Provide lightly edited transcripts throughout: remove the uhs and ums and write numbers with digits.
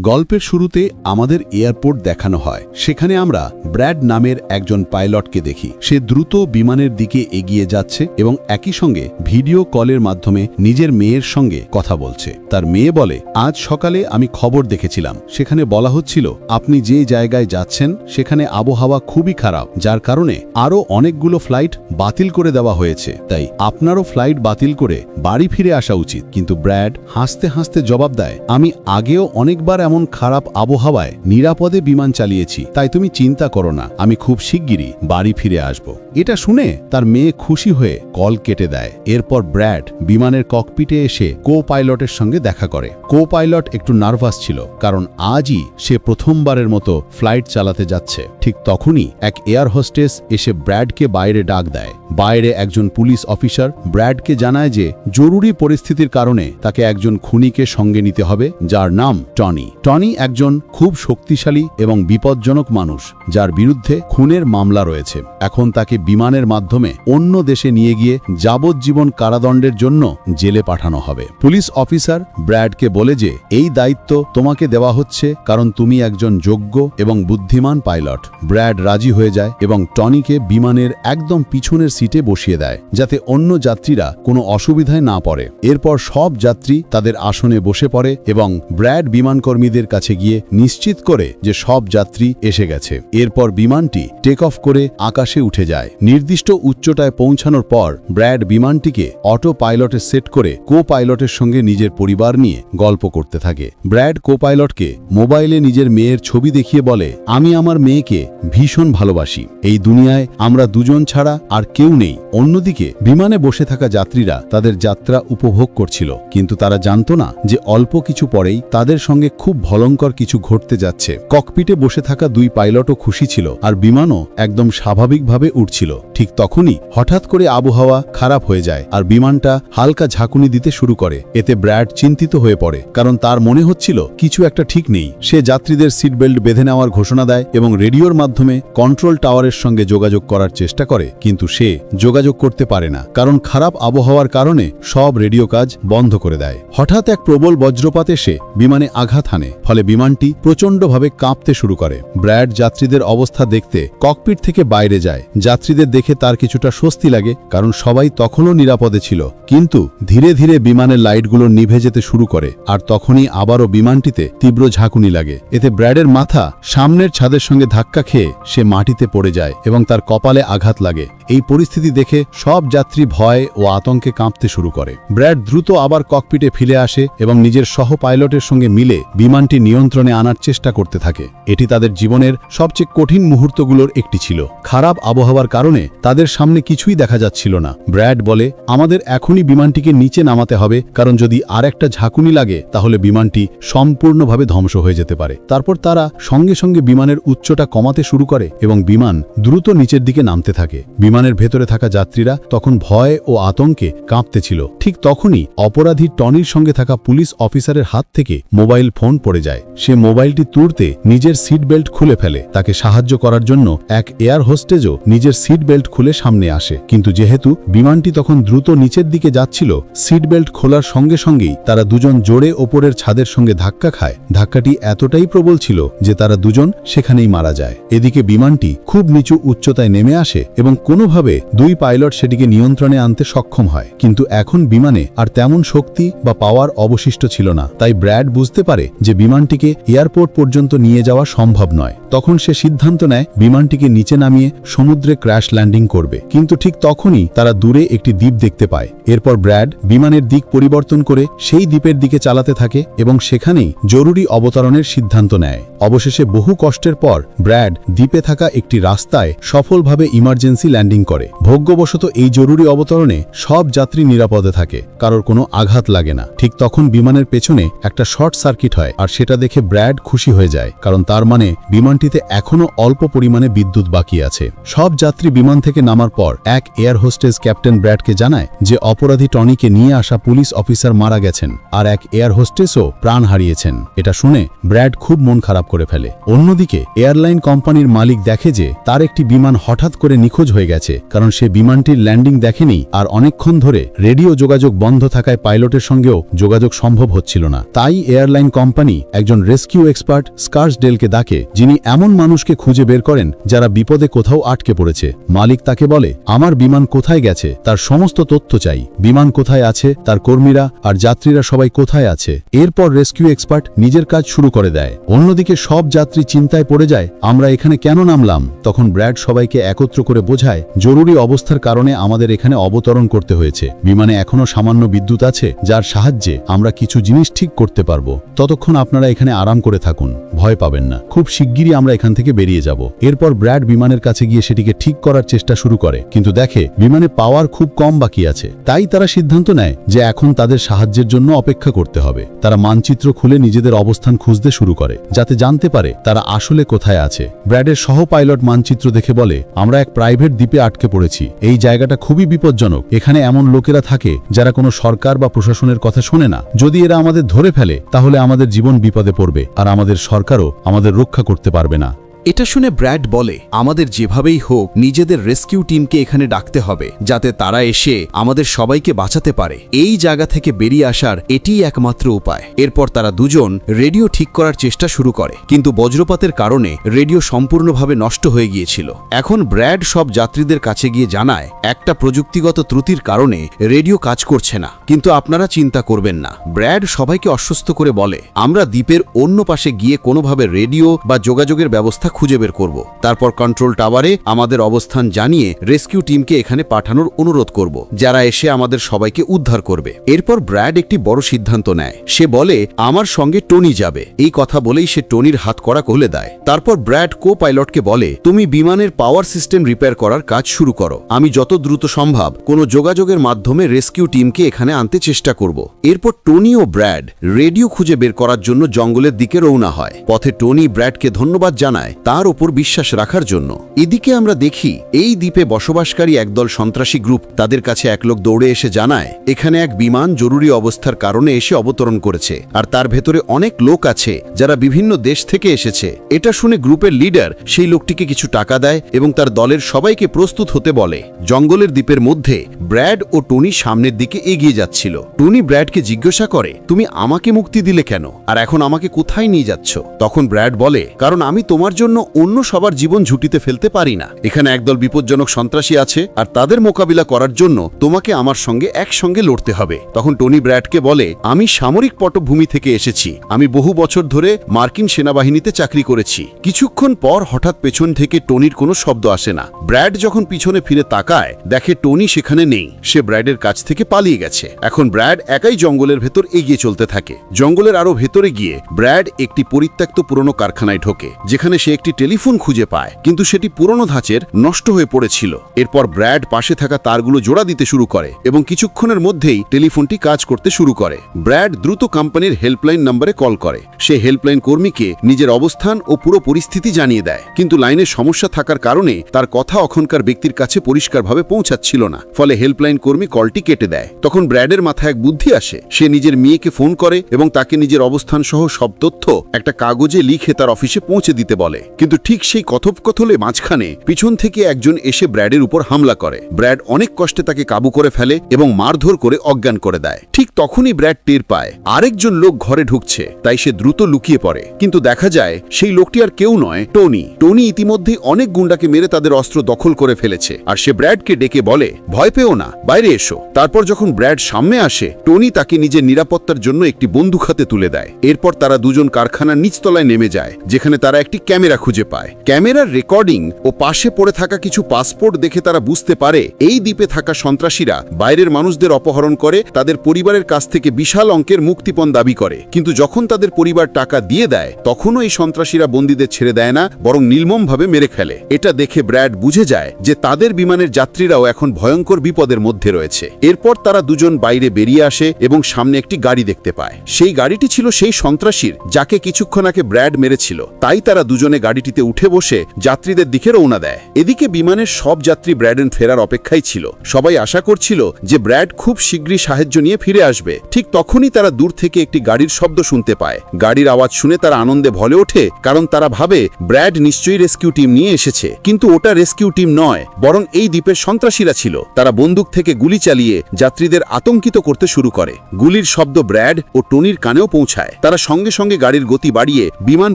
গল্পের শুরুতে আমাদের এয়ারপোর্ট দেখানো হয়। সেখানে আমরা ব্র্যাড নামের একজন পাইলটকে দেখি। সে দ্রুত বিমানের দিকে এগিয়ে যাচ্ছে এবং একই সঙ্গে ভিডিও কলের মাধ্যমে নিজের মেয়ের সঙ্গে কথা বলছে। তার মেয়ে বলে, আজ সকালে আমি খবর দেখেছিলাম, সেখানে বলা হচ্ছিল আপনি যে জায়গায় যাচ্ছেন সেখানে আবহাওয়া খুবই খারাপ, যার কারণে আরও অনেকগুলো ফ্লাইট বাতিল করে দেওয়া হয়েছে, তাই আপনারও ফ্লাইট বাতিল করে বাড়ি ফিরে আসা উচিত। কিন্তু ব্র্যাড হাসতে হাসতে জবাব দেয়, আমি আগেও অনেকবার এমন খারাপ আবহাওয়ায় নিরাপদে বিমান চালিয়েছি, তাই তুমি চিন্তা করো না, আমি খুব শিগগিরই বাড়ি ফিরে আসব। এটা শুনে তার মেয়ে খুশি হয়ে কল কেটে দেয়। এরপর ব্র্যাড বিমানের ককপিটে এসে কো পাইলটের সঙ্গে দেখা করে। কো পাইলট একটু নার্ভাস ছিল, কারণ আজই সে প্রথমবারের মতো ফ্লাইট চালাতে যাচ্ছে। ঠিক তখনই এক এয়ার হোস্টেস এসে ব্র্যাডকে বাইরে ডাক দেয়। বাইরে একজন পুলিশ অফিসার ব্র্যাডকে জানায় যে জরুরি পরিস্থিতির কারণে তাকে একজন খুনিকে সঙ্গে নিতে হবে, যার নাম টনি। টনি একজন খুব শক্তিশালী এবং বিপজ্জনক মানুষ, যার বিরুদ্ধে খুনের মামলা রয়েছে। এখন তাকে বিমানের মাধ্যমে অন্য দেশে নিয়ে গিয়ে যাবজ্জীবন কারাদণ্ডের জন্য জেলে পাঠানো হবে। পুলিশ অফিসার ব্র্যাডকে বলে যে এই দায়িত্ব তোমাকে দেওয়া হচ্ছে কারণ তুমি একজন যোগ্য এবং বুদ্ধিমান পাইলট। ব্র্যাড রাজি হয়ে যায় এবং টনিকে বিমানের একদম পিছনের সিটে বসিয়ে দেয়, যাতে অন্য যাত্রীরা কোনো অসুবিধায় না পড়ে। এরপর সব যাত্রী তাদের আসনে বসে পড়ে এবং ব্র্যাড বিমানকর্মীদের কাছে গিয়ে নিশ্চিত করে যে সব যাত্রী এসে গেছে। এরপর বিমানটি টেক অফ করে আকাশে উঠে যায়। নির্দিষ্ট উচ্চতায় পৌঁছানোর পর ব্র্যাড বিমানটিকে অটো পাইলটে সেট করে কো পাইলটের সঙ্গে নিজের পরিবার নিয়ে গল্প করতে থাকে। ব্র্যাড কো পাইলটকে মোবাইলে নিজের মেয়ের ছবি দেখিয়ে বলে, আমি আমার মেয়েকে ভীষণ ভালোবাসি, এই দুনিয়ায় আমরা দুজন ছাড়া আর কেউ নেই। অন্যদিকে বিমানে বসে থাকা যাত্রীরা তাদের যাত্রা উপভোগ করছিল, কিন্তু তারা জানত না যে অল্প কিছু পরেই তাদের সঙ্গে খুব ভয়ঙ্কর কিছু ঘটতে যাচ্ছে। ককপিটে বসে থাকা দুই পাইলটও খুশি ছিল আর বিমানও একদম স্বাভাবিকভাবে উঠছিল। ঠিক তখনই হঠাৎ করে আবহাওয়া খারাপ হয়ে যায় আর বিমানটা হালকা ঝাঁকুনি দিতে শুরু করে। এতে ব্র্যাড চিন্তিত হয়ে পড়ে, কারণ তার মনে হচ্ছিল কিছু একটা ঠিক নেই। সে যাত্রীদের সিট বেল্ট বেঁধে নেওয়ার ঘোষণা দেয় এবং রেডিওর মাধ্যমে কন্ট্রোল টাওয়ারের সঙ্গে যোগাযোগ করার চেষ্টা করে, কিন্তু সে যোগাযোগ করতে পারে না, কারণ খারাপ আবহাওয়ার কারণে সব রেডিও কাজ বন্ধ করে দেয়। হঠাৎ এক প্রবল বজ্রপাত এসে বিমানে আঘাত হানে, ফলে বিমানটি প্রচণ্ডভাবে কাঁপতে শুরু করে। ব্র্যাড যাত্রীদের অবস্থা দেখতে ককপিট থেকে বাইরে যায়। যাত্রীদের দেখে তার কিছুটা স্বস্তি লাগে, কারণ সবাই তখনও নিরাপদে ছিল। কিন্তু ধীরে ধীরে বিমানের লাইটগুলো নিভে যেতে শুরু করে আর তখনই আবারও বিমানটিতে তীব্র ঝাঁকুনি লাগে। এতে ব্র্যাডের মাথা সামনের ছাদের সঙ্গে ধাক্কা খেয়ে সে মাটিতে পড়ে যায় এবং তার কপালে আঘাত লাগে। এই পরিস্থিতি দেখে সব যাত্রী ভয় ও আতঙ্কে কাঁপতে শুরু করে। ব্র্যাড দ্রুত আবার ককপিটে ফিরে আসে এবং নিজের সহ পাইলটের সঙ্গে মিলে বিমানটি নিয়ন্ত্রণে আনার চেষ্টা করতে থাকে। এটি তাদের জীবনের সবচেয়ে কঠিন মুহূর্তগুলোর একটি ছিল। খারাপ আবহাওয়ার কারণে তাদের সামনে কিছুই দেখা যাচ্ছিল না। ব্র্যাড বলে, আমাদের এখনই বিমানটিকে নিচে নামাতে হবে, কারণ যদি আর একটা ঝাঁকুনি লাগে তাহলে বিমানটি সম্পূর্ণভাবে ধ্বংস হয়ে যেতে পারে। তারপর তারা সঙ্গে সঙ্গে বিমানের উচ্চতা কমাতে শুরু করে এবং বিমান দ্রুত নিচের দিকে নামতে থাকে। বিমানের ভেতরে থাকা যাত্রীরা তখন ভয় ও আতঙ্কে কাঁপতেছিল। ঠিক তখনই অপরাধী টনির সঙ্গে থাকা পুলিশ অফিসারের হাত থেকে মোবাইল ফোন পড়ে যায়। সে মোবাইলটি তুলতে নিজের সিট বেল্ট খুলে ফেলে। তাকে সাহায্য করার জন্য এক এয়ার হোস্টেজও নিজের সিট বেল্ট খুলে সামনে আসে, কিন্তু যেহেতু বিমানটি তখন দ্রুত নিচের দিকে যাচ্ছিল, সিট বেল্ট খোলার সঙ্গে সঙ্গেই তারা দুজন জোরে ওপরের ছাদের সঙ্গে ধাক্কা খায়। ধাক্কাটি এতটাই প্রবল ছিল যে তারা দুজন সেখানেই মারা যায়। এদিকে বিমানটি খুব নিচু উচ্চতায় নেমে আসে এবং কোনোভাবে দুই পাইলট সেটিকে নিয়ন্ত্রণে আনতে সক্ষম হয়, কিন্তু এখন বিমানে আর তেমন শক্তি বা পাওয়ার অবশিষ্ট ছিল না। তাই ব্র্যাড বুঝতে পারে যে বিমানটিকে এয়ারপোর্ট পর্যন্ত নিয়ে যাওয়া সম্ভব নয়। তখন সে সিদ্ধান্ত নেয় বিমানটিকে নিচে নামিয়ে সমুদ্রে ক্র্যাশ ল্যান্ডিং করবে, কিন্তু ঠিক তখনই তারা দূরে একটি দ্বীপ দেখতে পায়। এরপর ব্র্যাড বিমানের দিক পরিবর্তন করে সেই দ্বীপের দিকে চালাতে থাকে এবং সেখানেই জরুরি অবতরণের সিদ্ধান্ত নেয়। অবশেষে বহু কষ্টের পর ব্র্যাড দ্বীপে থাকা একটি রাস্তায় সফলভাবে ইমার্জেন্সি ল্যান্ডিং করে। ভাগ্যবশত এই জরুরি অবতরণে সব যাত্রী নিরাপদে থাকে, কারোর কোনো আঘাত লাগে না। ঠিক তখন বিমানের পেছনে একটা শর্ট সার্কিট হয় আর সেটা দেখে ব্র্যাড খুশি হয়ে যায়, কারণ তার মানে বিমান বিমানটিতে এখনও অল্প পরিমাণে বিদ্যুৎ বাকি আছে। সব যাত্রী বিমান থেকে নামার পর এক এয়ার হোস্টেস ক্যাপ্টেন ব্র্যাডকে জানায় যে অপরাধী টনিকে নিয়ে আসা পুলিশ অফিসার মারা গেছেন আর এক এয়ার হোস্টেসও প্রাণ হারিয়েছেন। এটা শুনে ব্র্যাড খুব মন খারাপ করে ফেলে। অন্যদিকে এয়ারলাইন কোম্পানির মালিক দেখে যে তার একটি বিমান হঠাৎ করে নিখোঁজ হয়ে গেছে, কারণ সে বিমানটির ল্যান্ডিং দেখেনি আর অনেকক্ষণ ধরে রেডিও যোগাযোগ বন্ধ থাকায় পাইলটের সঙ্গেও যোগাযোগ সম্ভব হচ্ছিল না। তাই এয়ারলাইন কোম্পানি একজন রেস্কিউ এক্সপার্ট স্কার্সডেলকে ডাকে, যিনি এমন মানুষকে খুঁজে বের করেন যারা বিপদে কোথাও আটকে পড়েছে। মালিক তাকে বলে, আমার বিমান কোথায় গেছে তার সমস্ত তথ্য চাই, বিমান কোথায় আছে, তার কর্মীরা আর যাত্রীরা সবাই কোথায় আছে। এরপর রেস্কিউ এক্সপার্ট নিজের কাজ শুরু করে দেয়। অন্যদিকে সব যাত্রী চিন্তায় পড়ে যায়, আমরা এখানে কেন নামলাম? তখন ব্র্যাড সবাইকে একত্র করে বোঝায়, জরুরি অবস্থার কারণে আমাদের এখানে অবতরণ করতে হয়েছে। বিমানে এখনো সামান্য বিদ্যুৎ আছে, যার সাহায্যে আমরা কিছু জিনিস ঠিক করতে পারবো। ততক্ষণ আপনারা এখানে আরাম করে থাকুন, ভয় পাবেন না, খুব শিগগিরই আমরা এখান থেকে বেরিয়ে যাব। এরপর ব্র্যাড বিমানের কাছে গিয়ে সেটিকে ঠিক করার চেষ্টা শুরু করে, কিন্তু দেখে বিমানে পাওয়ার খুব কম বাকি আছে। তাই তারা সিদ্ধান্ত নেয় যে এখন তাদের সাহায্যের জন্য অপেক্ষা করতে হবে। তারা মানচিত্র খুলে নিজেদের অবস্থান খুঁজতে শুরু করে, যাতে জানতে পারে তারা আসলে কোথায় আছে। ব্র্যাডের সহ পাইলট মানচিত্র দেখে বলে, আমরা এক প্রাইভেট দ্বীপে আটকে পড়েছি। এই জায়গাটা খুবই বিপজ্জনক। এখানে এমন লোকেরা থাকে যারা কোনো সরকার বা প্রশাসনের কথা শোনে না। যদি এরা আমাদের ধরে ফেলে তাহলে আমাদের জীবন বিপদে পড়বে আর আমাদের সরকারও আমাদের রক্ষা করতে পারবে না। এটা শুনে ব্র্যাড বলে, আমাদের যেভাবেই হোক নিজেদের রেস্কিউ টিমকে এখানে ডাকতে হবে, যাতে তারা এসে আমাদের সবাইকে বাঁচাতে পারে। এই জায়গা থেকে বেরিয়ে আসার এটিই একমাত্র উপায়। এরপর তারা দুজন রেডিও ঠিক করার চেষ্টা শুরু করে, কিন্তু বজ্রপাতের কারণে রেডিও সম্পূর্ণভাবে নষ্ট হয়ে গিয়েছিল। এখন ব্র্যাড সব যাত্রীদের কাছে গিয়ে জানায়, একটা প্রযুক্তিগত ত্রুটির কারণে রেডিও কাজ করছে না, কিন্তু আপনারা চিন্তা করবেন না। ব্র্যাড সবাইকে আশ্বস্ত করে বলে, আমরা দ্বীপের অন্য পাশে গিয়ে কোনোভাবে রেডিও বা যোগাযোগের ব্যবস্থা খুঁজে বের করব। তারপর কন্ট্রোল টাওয়ারে আমাদের অবস্থান জানিয়ে রেস্কিউ টিমকে এখানে পাঠানোর অনুরোধ করব, যারা এসে আমাদের সবাইকে উদ্ধার করবে। এরপর ব্র্যাড একটি বড় সিদ্ধান্ত নেয়। সে বলে, আমার সঙ্গে টনি যাবে। এই কথা বলেই সে টনির হাত কড়া খুলে দেয়। তারপর ব্র্যাড কো পাইলটকে বলে, তুমি বিমানের পাওয়ার সিস্টেম রিপেয়ার করার কাজ শুরু করো। আমি যত দ্রুত সম্ভব কোনো যোগাযোগের মাধ্যমে রেস্কিউ টিমকে এখানে আনতে চেষ্টা করব। এরপর টনি ও ব্র্যাড রেডিও খুঁজে বের করার জন্য জঙ্গলের দিকে রওনা হয়। পথে টনি ব্র্যাডকে ধন্যবাদ জানায় তার ওপর বিশ্বাস রাখার জন্য। এদিকে আমরা দেখি এই দ্বীপে বসবাসকারী একদল সন্ত্রাসী গ্রুপ তাদের কাছে এক লোক দৌড়ে এসে জানায়, এখানে এক বিমান জরুরি অবস্থার কারণে এসে অবতরণ করেছে আর তার ভেতরে অনেক লোক আছে যারা বিভিন্ন দেশ থেকে এসেছে। এটা শুনে গ্রুপের লিডার সেই লোকটিকে কিছু টাকা দেয় এবং তার দলের সবাইকে প্রস্তুত হতে বলে। জঙ্গলের দ্বীপের মধ্যে ব্র্যাড ও টনি সামনের দিকে এগিয়ে যাচ্ছিল। টনি ব্র্যাডকে জিজ্ঞাসা করে, তুমি আমাকে মুক্তি দিলে কেন আর এখন আমাকে কোথায় নিয়ে যাচ্ছ? তখন ব্র্যাড বলে, কারণ আমি তোমার জন্য অন্য সবার জীবন ঝুঁকিতে ফেলতে পারি না। এখানে একদল বিপজ্জনক সন্ত্রাসী আছে আর তাদের মোকাবিলা করার জন্য তোমাকে আমার সঙ্গে একসঙ্গে লড়তে হবে। তখন টনি ব্র্যাডকে বলে, আমি সামরিক পটভূমি থেকে এসেছি। আমি বহু বছর ধরে মার্কিন সেনাবাহিনীতে চাকরি করেছি। কিছুক্ষণ পর হঠাৎ পেছন থেকে টনির কোনো শব্দ আসে না। ব্র্যাড যখন পিছনে ফিরে তাকায়, দেখে টনি সেখানে নেই। সে ব্র্যাডের কাছ থেকে পালিয়ে গেছে। এখন ব্র্যাড একাই জঙ্গলের ভেতর এগিয়ে চলতে থাকে। জঙ্গলের আরো ভেতরে গিয়ে ব্র্যাড একটি পরিত্যক্ত পুরনো কারখানায় ঢোকে, যেখানে সে একটি টেলিফোন খুঁজে পায়, কিন্তু সেটি পুরনো ধাঁচের, নষ্ট হয়ে পড়েছিল। এরপর ব্র্যাড পাশে থাকা তারগুলো জোড়া দিতে শুরু করে এবং কিছুক্ষণের মধ্যেই টেলিফোনটি কাজ করতে শুরু করে। ব্র্যাড দ্রুত কোম্পানির হেল্পলাইন নম্বরে কল করে। সে হেল্পলাইন কর্মীকে নিজের অবস্থান ও পুরো পরিস্থিতি জানিয়ে দেয়, কিন্তু লাইনের সমস্যা থাকার কারণে তার কথা ওখানকার ব্যক্তির কাছে পরিষ্কারভাবে পৌঁছাচ্ছিল না। ফলে হেল্পলাইন কর্মী কলটি কেটে দেয়। তখন ব্র্যাডের মাথায় এক বুদ্ধি আসে। সে নিজের মেয়েকে ফোন করে এবং তাকে নিজের অবস্থান সহ সব তথ্য একটা কাগজে লিখে তার অফিসে পৌঁছে দিতে বলে। কিন্তু ঠিক সেই কথোপকথনের মাঝখানে পিছন থেকে একজন এসে ব্র্যাডের উপর হামলা করে। ব্র্যাড অনেক কষ্টে তাকে কাবু করে ফেলে এবং মারধর করে অজ্ঞান করে দেয়। ঠিক তখনই ব্র্যাড টের পায় আরেকজন লোক ঘরে ঢুকছে, তাই সে দ্রুত লুকিয়ে পড়ে। কিন্তু দেখা যায় সেই লোকটি আর কেউ নয়, টনি। টনি ইতিমধ্যেই অনেক গুন্ডাকে মেরে তাদের অস্ত্র দখল করে ফেলেছে আর সে ব্র্যাডকে ডেকে বলে, ভয় পেও না, বাইরে এসো। তারপর যখন ব্র্যাড সামনে আসে, টনি তাকে নিজের নিরাপত্তার জন্য একটি বন্দুক হাতে তুলে দেয়। এরপর তারা দুজন কারখানার নিচতলায় নেমে যায়, যেখানে তারা একটি ক্যামেরা খুঁজে পায়। ক্যামেরার রেকর্ডিং ও পাশে পড়ে থাকা কিছু পাসপোর্ট দেখে তারা বুঝতে পারে এই দ্বীপে থাকা সন্ত্রাসীরা বাইরের মানুষদের অপহরণ করে তাদের পরিবারের কাছ থেকে বিশাল অঙ্কের মুক্তিপণ দাবি করে। কিন্তু যখন তাদের পরিবার টাকা দিয়ে দেয়, তখনও এই সন্ত্রাসীরা বন্দীদের ছেড়ে দেয় না, বরং নির্মমভাবে মেরে ফেলে। এটা দেখে ব্র্যাড বুঝে যায় যে তাদের বিমানের যাত্রীরাও এখন ভয়ঙ্কর বিপদের মধ্যে রয়েছে। এরপর তারা দুজন বাইরে বেরিয়ে আসে এবং সামনে একটি গাড়ি দেখতে পায়। সেই গাড়িটি ছিল সেই সন্ত্রাসীর যাকে কিছুক্ষণ আগে ব্র্যাড মেরেছিল। তাই তারা দুজনে গাড়িটিতে উঠে বসে যাত্রীদের দিকে রওনা দেয়। এদিকে বিমানের সব যাত্রী ব্র্যাডের ফেরার অপেক্ষায় ছিল। সবাই আশা করছিল যে ব্র্যাড খুব শীঘ্রই সাহায্য নিয়ে ফিরে আসবে। ঠিক তখনই তারা দূর থেকে একটি গাড়ির শব্দ শুনতে পায়। গাড়ির আওয়াজ শুনে তারা আনন্দে ভরে ওঠে, কারণ তারা ভাবে ব্র্যাড নিশ্চয়ই রেস্কিউ টিম নিয়ে এসেছে। কিন্তু ওটা রেস্কিউ টিম নয়, বরং এই দ্বীপের সন্ত্রাসীরা ছিল। তারা বন্দুক থেকে গুলি চালিয়ে যাত্রীদের আতঙ্কিত করতে শুরু করে। গুলির শব্দ ব্র্যাড ও টনির কানেও পৌঁছায়। তারা সঙ্গে সঙ্গে গাড়ির গতি বাড়িয়ে বিমান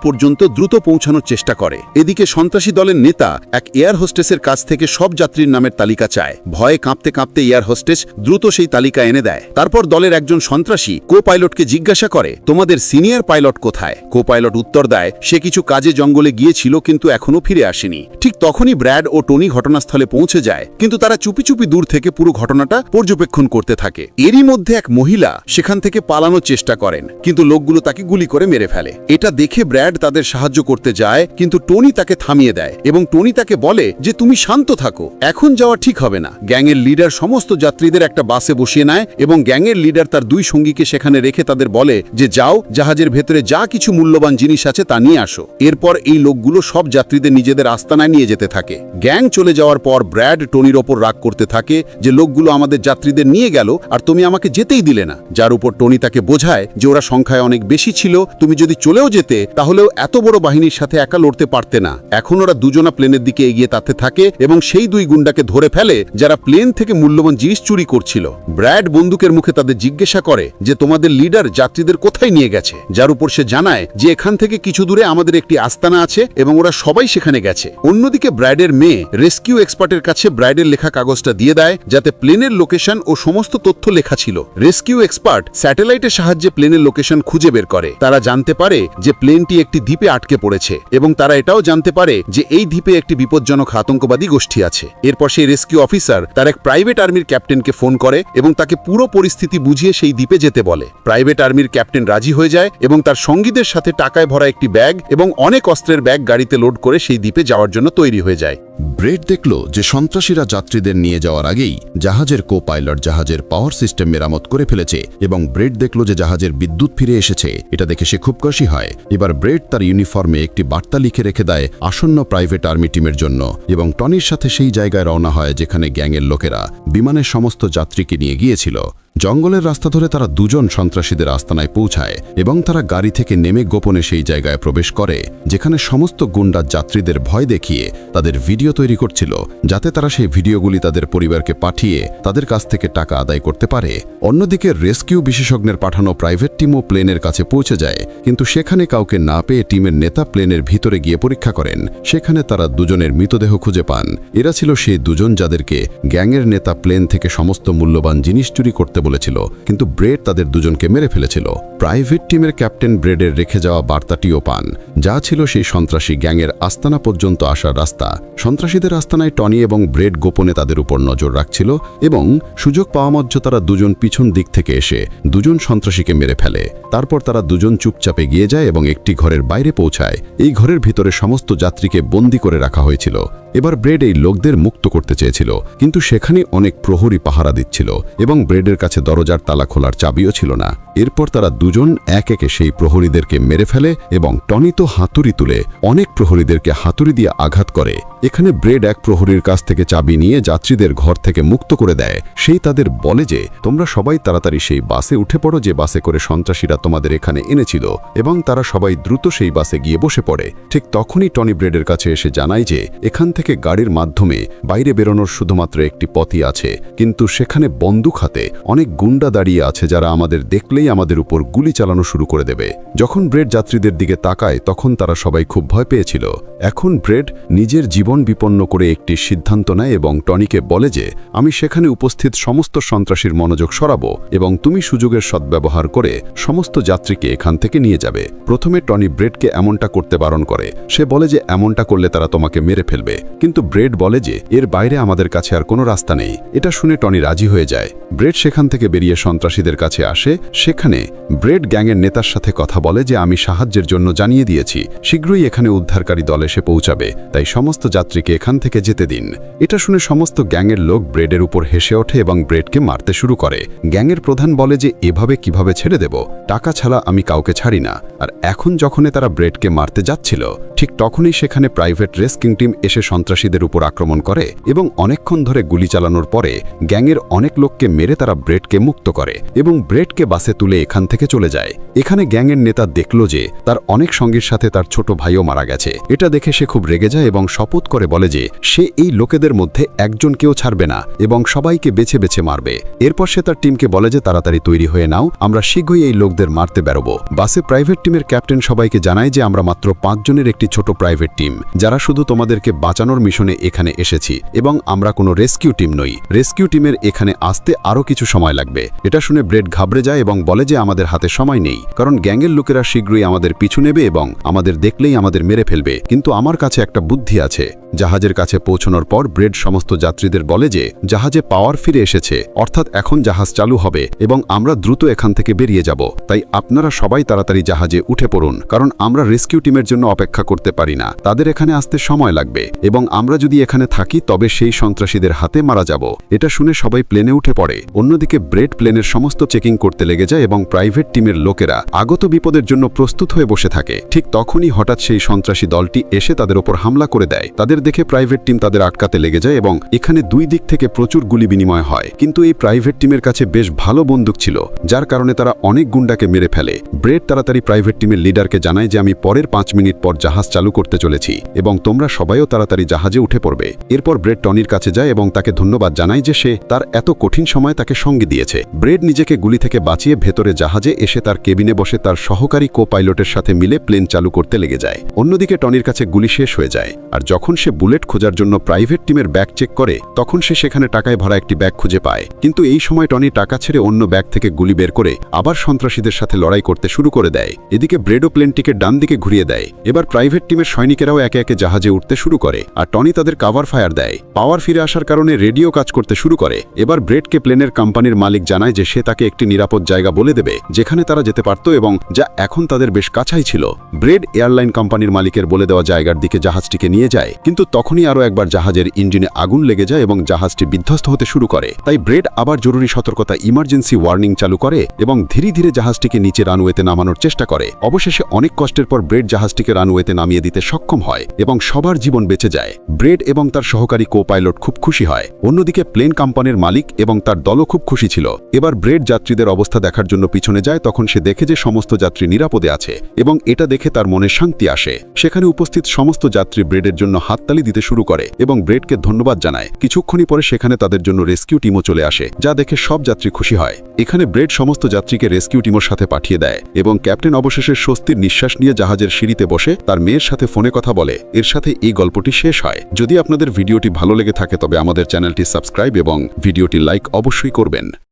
পর্যন্ত দ্রুত পৌঁছানোর চেষ্টা করে। এদিকে সন্ত্রাসী দলের নেতা এক এয়ার হোস্টেসের কাছ থেকে সব যাত্রীর নামের তালিকা চায়। ভয়ে কাঁপতে কাঁপতে এয়ার হোস্টেস দ্রুত সেই তালিকা এনে দেয়। তারপর দলের একজন সন্ত্রাসী কো পাইলটকে জিজ্ঞাসা করে, তোমাদের সিনিয়র পাইলট কোথায়? কো পাইলট উত্তর দেয়, সে কিছু কাজে জঙ্গলে গিয়েছিল, কিন্তু এখনো ফিরে আসেনি। ঠিক তখনই ব্র্যাড ও টনি ঘটনাস্থলে পৌঁছে যায়, কিন্তু তারা চুপি চুপি দূর থেকে পুরো ঘটনাটা পর্যবেক্ষণ করতে থাকে। এরই মধ্যে এক মহিলা সেখান থেকে পালানোর চেষ্টা করেন, কিন্তু লোকগুলো তাকে গুলি করে মেরে ফেলে। এটা দেখে ব্র্যাড তাদের সাহায্য করতে যায়, কিন্তু টনি তাকে থামিয়ে দেয় এবং টনি তাকে বলে যে তুমি শান্ত থাকো, এখন যাওয়া ঠিক হবে না। গ্যাংয়ের লিডার সমস্ত যাত্রীদের একটা বাসে বসিয়ে নেয় এবং গ্যাংয়ের লিডার তার দুই সঙ্গীকে সেখানে রেখে তাদের বলে যে যাও, জাহাজের ভেতরে যা কিছু মূল্যবান জিনিস আছে তা নিয়ে আসো। এরপর এই লোকগুলো সব যাত্রীদের নিজেদের আস্তানায় নিয়ে যেতে থাকে। গ্যাং চলে যাওয়ার পর ব্র্যাড টনির ওপর রাগ করতে থাকে যে লোকগুলো আমাদের যাত্রীদের নিয়ে গেল আর তুমি আমাকে যেতেই দিলে না। যার উপর টনি তাকে বোঝায় যে ওরা সংখ্যায় অনেক বেশি ছিল, তুমি যদি চলেও যেতে তাহলেও এত বড় বাহিনীর সাথে একা লড়তে পারতে না। এখন ওরা দুজনা প্লেনের দিকে এগিয়ে তাতে থাকে এবং সেই দুই গুন্ডাকে ধরে ফেলে যারা প্লেন থেকে মূল্যবান জিনিস চুরি করছিল। ব্র্যাড বন্দুকের মুখে তাদের জিজ্ঞাসা করে যে তোমাদের লিডার যাত্রীদের কোথায় নিয়ে গেছে, যার উপর সে জানায় যে এখান থেকে কিছু দূরে আমাদের একটি আস্তানা আছে এবং ওরা সবাই সেখানে গেছে। অন্যদিকে ব্র্যাডের মেয়ে রেস্কিউ এক্সপার্টের কাছে ব্র্যাডের লেখা কাগজটা দিয়ে দেয়, যাতে প্লেনের লোকেশন ও সমস্ত তথ্য লেখা ছিল। রেস্কিউ এক্সপার্ট স্যাটেলাইটের সাহায্যে প্লেনের লোকেশন খুঁজে বের করে। তারা জানতে পারে যে প্লেনটি একটি দ্বীপে আটকে পড়েছে এবং তারা এটাও জানতে পারে যে এই দ্বীপে একটি বিপজ্জনক আতঙ্কবাদী গোষ্ঠী আছে। এরপর সেই রেস্কিউ অফিসার তার এক প্রাইভেট আর্মির ক্যাপ্টেনকে ফোন করে এবং তাকে পুরো পরিস্থিতি বুঝিয়ে সেই দ্বীপে যেতে বলে। প্রাইভেট আর্মির ক্যাপ্টেন রাজি হয়ে যায় এবং তার সঙ্গীদের সাথে টাকায় ভরা একটি ব্যাগ এবং অনেক অস্ত্রের ব্যাগ গাড়িতে লোড করে সেই দ্বীপে যাওয়ার জন্য তৈরি হয়ে যায়। ব্রেড দেখল যে সন্ত্রাসীরা যাত্রীদের নিয়ে যাওয়ার আগেই জাহাজের কো পাইলট জাহাজের পাওয়ার সিস্টেম মেরামত করে ফেলেছে এবং ব্রেড দেখল যে জাহাজের বিদ্যুৎ ফিরে এসেছে। এটা দেখে সে খুব খুশি হয়। এবার ব্রেড তার ইউনিফর্মে একটি বার্তা লিখে রেখে দেয় আসন্ন প্রাইভেট আর্মি টিমের জন্য এবং টনির সাথে সেই জায়গায় রওনা হয় যেখানে গ্যাংয়ের লোকেরা বিমানের সমস্ত যাত্রীকে নিয়ে গিয়েছিল। জঙ্গলের রাস্তা ধরে তারা দুজন সন্ত্রাসীদের আস্তানায় পৌঁছায় এবং তারা গাড়ি থেকে নেমে গোপনে সেই জায়গায় প্রবেশ করে যেখানে সমস্ত গুন্ডা যাত্রীদের ভয় দেখিয়ে তাদের ভিডিও তৈরি করছিল, যাতে তারা সেই ভিডিওগুলি তাদের পরিবারকে পাঠিয়ে তাদের কাছ থেকে টাকা আদায় করতে পারে। অন্যদিকে রেস্কিউ বিশেষজ্ঞের পাঠানো প্রাইভেট টিমও প্লেনের কাছে পৌঁছে যায়, কিন্তু সেখানে কাউকে না পেয়ে টিমের নেতা প্লেনের ভিতরে গিয়ে পরীক্ষা করেন। সেখানে তারা দুজনের মৃতদেহ খুঁজে পান। এরা ছিল সেই দুজন যাদেরকে গ্যাংয়ের নেতা প্লেন থেকে সমস্ত মূল্যবান জিনিস চুরি করতে বলেছিল, কিন্তু ব্রেড তাদের দুজনকে মেরে ফেলেছিল। প্রাইভেট টিমের ক্যাপ্টেন ব্রেডের রেখে যাওয়া বার্তাটিও পান, যা ছিল সেই সন্ত্রাসী গ্যাংয়ের আস্তানা পর্যন্ত আসার রাস্তা। সন্ত্রাসীদের আস্তানায় টনি এবং ব্রেড গোপনে তাদের উপর নজর রাখছিল এবং সুযোগ পাওয়া মাত্র তারা দুজন পিছন দিক থেকে এসে দুজন সন্ত্রাসীকে মেরে ফেলে। তারপর তারা দুজন চুপচাপে গিয়ে যায় এবং একটি ঘরের বাইরে পৌঁছায়। এই ঘরের ভিতরে সমস্ত যাত্রীকে বন্দী করে রাখা হয়েছিল। এবার ব্রেড এই লোকদের মুক্ত করতে চেয়েছিল, কিন্তু সেখানে অনেক প্রহরী পাহারা দিচ্ছিল এবং ব্রেডের কাছে দরজার তালা খোলার চাবিও ছিল না। এরপর তারা দুজন এক একে সেই প্রহরীদেরকে মেরে ফেলে এবং টনি তো হাতুড়ি তুলে অনেক প্রহরীদেরকে হাতুড়ি দিয়ে আঘাত করে। এখানে ব্রেড এক প্রহরীর কাছ থেকে চাবি নিয়ে যাত্রীদের ঘর থেকে মুক্ত করে দেয়। সেই তাদের বলে যে তোমরা সবাই তাড়াতাড়ি সেই বাসে উঠে পড়ো যে বাসে করে সন্ত্রাসীরা তোমাদের এখানে এনেছিল, এবং তারা সবাই দ্রুত সেই বাসে গিয়ে বসে পড়ে। ঠিক তখনই টনি ব্রেডের কাছে এসে জানায় যে এখান থেকে গাড়ির মাধ্যমে বাইরে বেরোনোর শুধুমাত্র একটি পথই আছে, কিন্তু সেখানে বন্দুক হাতে অনেক গুন্ডা দাঁড়িয়ে আছে যারা আমাদের দেখলেই আমাদের উপর গুলি চালানো শুরু করে দেবে। যখন ব্রেড যাত্রীদের দিকে তাকায় তখন তারা সবাই খুব ভয় পেয়েছিল। এখন ব্রেড নিজের জীবন বিপন্ন করে একটি সিদ্ধান্ত নেয় এবং টনিকে বলে যে আমি সেখানে উপস্থিত সমস্ত সন্ত্রাসীর মনোযোগ সরাবো এবং তুমি সুযোগের সদ্ব্যবহার করে সমস্ত যাত্রীকে এখান থেকে নিয়ে যাবে। প্রথমে টনি ব্রেডকে এমনটা করতে বারণ করে। সে বলে যে এমনটা করলে তারা তোমাকে মেরে ফেলবে, কিন্তু ব্রেড বলে যে এর বাইরে আমাদের কাছে আর কোনো রাস্তা নেই। এটা শুনে টনি রাজি হয়ে যায়। ব্রেড সেখান থেকে বেরিয়ে সন্ত্রাসীদের কাছে আসে সেখানে ব্রেড গ্যাংয়ের নেতার সাথে কথা বলে যে আমি সাহায্যের জন্য জানিয়ে দিয়েছি, শীঘ্রই এখানে উদ্ধারকারী দল এসে পৌঁছাবে, তাই সমস্ত যাত্রীকে এখান থেকে যেতে দিন। এটা শুনে সমস্ত গ্যাংয়ের লোক ব্রেডের উপর হেসে ওঠে এবং ব্রেডকে মারতে শুরু করে। গ্যাংয়ের প্রধান বলে যে এভাবে কিভাবে ছেড়ে দেব, টাকা ছাড়া আমি কাউকে ছাড়ি না। আর এখন যখনই তারা ব্রেডকে মারতে যাচ্ছিল ঠিক তখনই সেখানে প্রাইভেট রেস্কিং টিম এসে সন্ত্রাসীদের উপর আক্রমণ করে এবং অনেকক্ষণ ধরে গুলি চালানোর পরে গ্যাংয়ের অনেক লোককে মেরে তারা ব্রেডকে মুক্ত করে এবং ব্রেডকে বাসে তুলে এখান থেকে চলে যায়। এখানে গ্যাংয়ের নেতা দেখল যে তার অনেক সঙ্গীর সাথে তার ছোট ভাইও মারা গেছে। এটা দেখে সে খুব রেগে যায় এবং শপথ করে বলে যে সে এই লোকেদের মধ্যে একজনকেও ছাড়বে না এবং সবাইকে বেছে বেছে মারবে। এরপর সে তার টিমকে বলে যে তাড়াতাড়ি তৈরি হয়ে নাও, আমরা শীঘ্রই এই লোকদের মারতে বেরোবো। বাসে প্রাইভেট টিমের ক্যাপ্টেন সবাইকে জানায় যে আমরা মাত্র 5 জনের একটি ছোট প্রাইভেট টিম, যারা শুধু তোমাদেরকে বাঁচানোর মিশনে এখানে এসেছি এবং আমরা কোনো রেস্কিউ টিম নই। রেস্কিউ টিমের এখানে আসতে আরও কিছু সময় লাগবে। এটা শুনে ব্রেড ঘাবড়ে যায় এবং বলে যে আমাদের হাতে সময় নেই, কারণ গ্যাংয়ের লোকেরা শীঘ্রই আমাদের পিছু নেবে এবং আমাদের দেখলেই আমাদের মেরে ফেলবে। কিন্তু আমার কাছে একটা বুদ্ধি আছে। জাহাজের কাছে পৌঁছানোর পর ব্রেড সমস্ত যাত্রীদের বলে যে জাহাজে পাওয়ার ফিরে এসেছে, অর্থাৎ এখন জাহাজ চালু হবে এবং আমরা দ্রুত এখান থেকে বেরিয়ে যাব। তাই আপনারা সবাই তাড়াতাড়ি জাহাজে উঠে পড়ুন, কারণ আমরা রেস্কিউ টিমের জন্য অপেক্ষা করতে পারি না, তাদের এখানে আসতে সময় লাগবে এবং আমরা যদি এখানে থাকি তবে সেই সন্ত্রাসীদের হাতে মারা যাব। এটা শুনে সবাই প্লেনে উঠে পড়ে। অন্যদিকে ব্রেড প্লেনের সমস্ত চেকিং করতে লেগে যায় এবং প্রাইভেট টিমের লোকেরা আগত বিপদের জন্য প্রস্তুত হয়ে বসে থাকে। ঠিক তখনই হঠাৎ সেই সন্ত্রাসী দলটি এসে তাদের ওপর হামলা করে দেয়। তাদের দেখে প্রাইভেট টিম তাদের আটকাতে লেগে যায় এবং এখানে দুই দিক থেকে প্রচুর গুলি বিনিময় হয়। কিন্তু এই প্রাইভেট টিমের কাছে বেশ ভালো বন্দুক ছিল, যার কারণে তারা অনেক গুন্ডাকে মেরে ফেলে। ব্রেড তাড়াতাড়ি প্রাইভেট টিমের লিডারকে জানায় যে আমি পরের 5 মিনিট পর জাহাজ চালু করতে চলেছি এবং তোমরা সবাইও তাড়াতাড়ি জাহাজে উঠে পড়বে। এরপর ব্রেড টনির কাছে যায় এবং তাকে ধন্যবাদ জানায় যে সে তার এত কঠিন সময় তাকে সঙ্গে দিয়েছে। ব্রেড নিজেকে গুলি থেকে বাঁচিয়ে ভেতরে জাহাজে এসে তার কেবিনে বসে তার সহকারী কো পাইলটের সাথে মিলে প্লেন চালু করতে লেগে যায়। অন্যদিকে টনির কাছে গুলি শেষ হয়ে যায়, আর যখন সে বুলেট খোঁজার জন্য প্রাইভেট টিমের ব্যাগ চেক করে তখন সে সেখানে টাকায় ভরা একটি ব্যাগ খুঁজে পায়। কিন্তু এই সময় টনি টাকা ছেড়ে অন্য ব্যাগ থেকে গুলি বের করে আবার সন্ত্রাসীদের সাথে লড়াই করতে শুরু করে দেয়। এদিকে ব্রেডও প্লেনটিকে ডান দিকে ঘুরিয়ে দেয়। এবার প্রাইভেট টিমের সৈনিকেরাও একে একে জাহাজে উঠতে শুরু করে আর টনি তাদের কাভার ফায়ার দেয়। পাওয়ার ফিরে আসার কারণে রেডিও কাজ করতে শুরু করে। এবার ব্রেডকে প্লেনের কোম্পানির মালিক জানায় যে সে তাকে একটি নিরাপদ জায়গা বলে দেবে যেখানে তারা যেতে পারত এবং যা এখন তাদের বেশ কাছাই ছিল। ব্রেড এয়ারলাইন কোম্পানির মালিকের বলে দেওয়া জায়গার দিকে জাহাজটিকে নিয়ে যায়, কিন্তু তখনই আরও একবার জাহাজের ইঞ্জিনে আগুন লেগে যায় এবং জাহাজটি বিধ্বস্ত হতে শুরু করে। তাই ব্রেড আবার জরুরি সতর্কতা ইমার্জেন্সি ওয়ার্নিং চালু করে এবং ধীরে ধীরে জাহাজটিকে নিচে রানওয়েতে নামানোর চেষ্টা করে। অবশেষে অনেক কষ্টের পর ব্রেড জাহাজটিকে রানওয়েতে নামিয়ে দিতে সক্ষম হয় এবং সবার জীবন বেঁচে যায়। ব্রেড এবং তার সহকারী কো পাইলট খুব খুশি হয়। অন্যদিকে প্লেন কোম্পানির মালিক এবং তার দলও খুব খুশি ছিল। এবার ব্রেড যাত্রীদের অবস্থা দেখার জন্য পিছনে যায়, তখন সে দেখে যে সমস্ত যাত্রী নিরাপদে আছে এবং এটা দেখে তার মনে শান্তি আসে। সেখানে উপস্থিত সমস্ত যাত্রী ব্রেডের জন্য হাততালি দিতে শুরু করে এবং ব্রেডকে ধন্যবাদ জানায়। কিছুক্ষণই পরে সেখানে তাদের জন্য রেস্কিউ টিমও চলে আসে, যা দেখে সব যাত্রী খুশি হয়। এখানে ব্রেড সমস্ত যাত্রীকে রেস্কিউ টিমের সাথে পাঠিয়ে দেয় এবং ক্যাপ্টেন অবশেষে স্বস্তির নিঃশ্বাস নিয়ে জাহাজের সিঁড়িতে বসে তার মেয়ের সাথে ফোনে কথা বলে। এর সাথে এই গল্পটি শেষ হয়। যদি আপনাদের ভিডিওটি ভালো লেগে থাকে তবে আমাদের চ্যানেলটি সাবস্ক্রাইব এবং ভিডিওটি লাইক অবশ্যই করবেন।